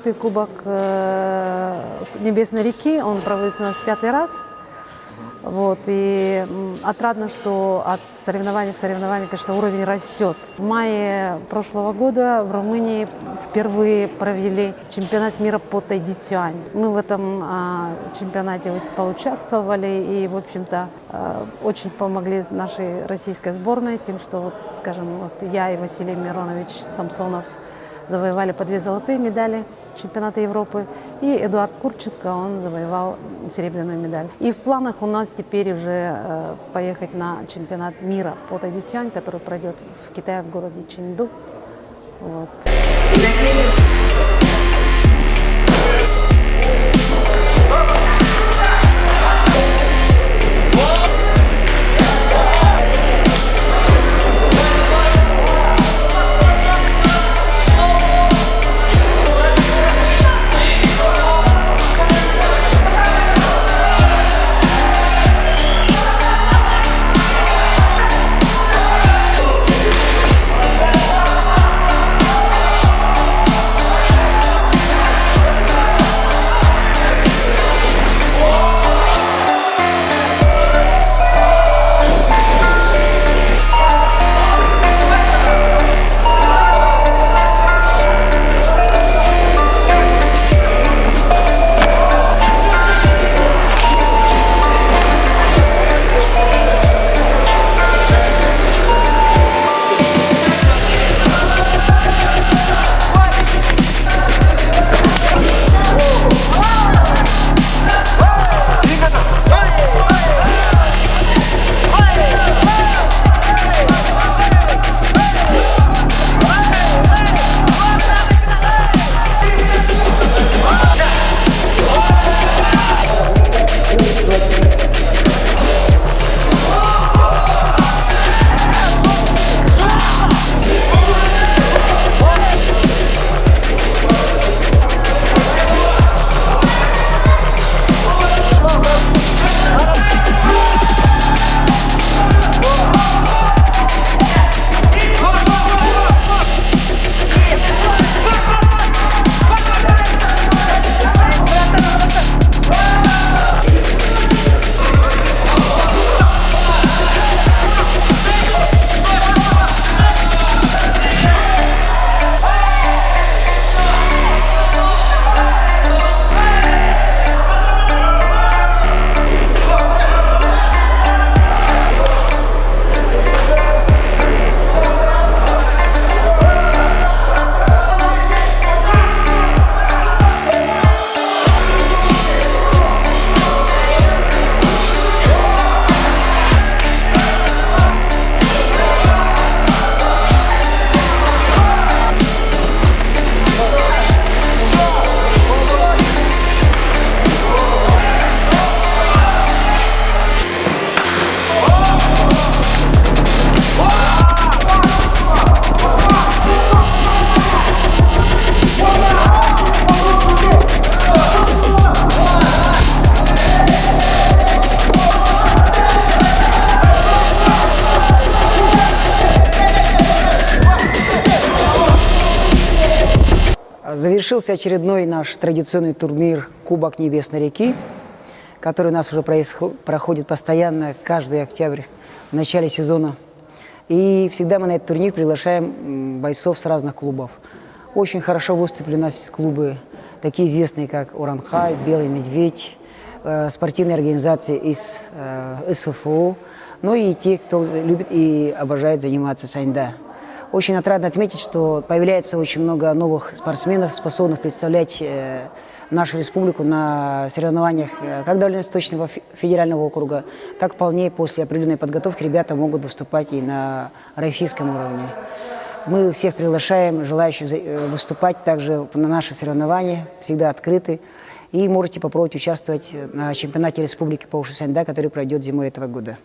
4-й кубок Небесной реки, он проводится у нас 5-й раз. Вот, и отрадно, что от соревнований к соревнованию, конечно, уровень растет. В мае прошлого года в Румынии впервые провели чемпионат мира по тайди-цюань. Мы в этом чемпионате поучаствовали и, в общем-то, очень помогли нашей российской сборной тем, что, вот, скажем, вот я и Василий Миронович Самсонов завоевали по 2 золотые медали чемпионата Европы, и Эдуард Курченко, он завоевал серебряную медаль. И в планах у нас теперь уже поехать на чемпионат мира по тайди-цюань, который пройдет в Китае, в городе Чэньду. Вот. Завершился очередной наш традиционный турнир «Кубок Небесной реки», который у нас уже проходит постоянно каждый октябрь в начале сезона. И всегда мы на этот турнир приглашаем бойцов с разных клубов. Очень хорошо выступили у нас клубы, такие известные, как «Уранхай», «Белый медведь», спортивные организации из СФО, но и те, кто любит и обожает заниматься саньда. Очень отрадно отметить, что появляется очень много новых спортсменов, способных представлять нашу республику на соревнованиях как Дальневосточного федерального округа, так вполне после определенной подготовки ребята могут выступать и на российском уровне. Мы всех приглашаем, желающих выступать также на наши соревнования, всегда открыты. И можете попробовать участвовать на чемпионате республики по ушу саньда, который пройдет зимой этого года.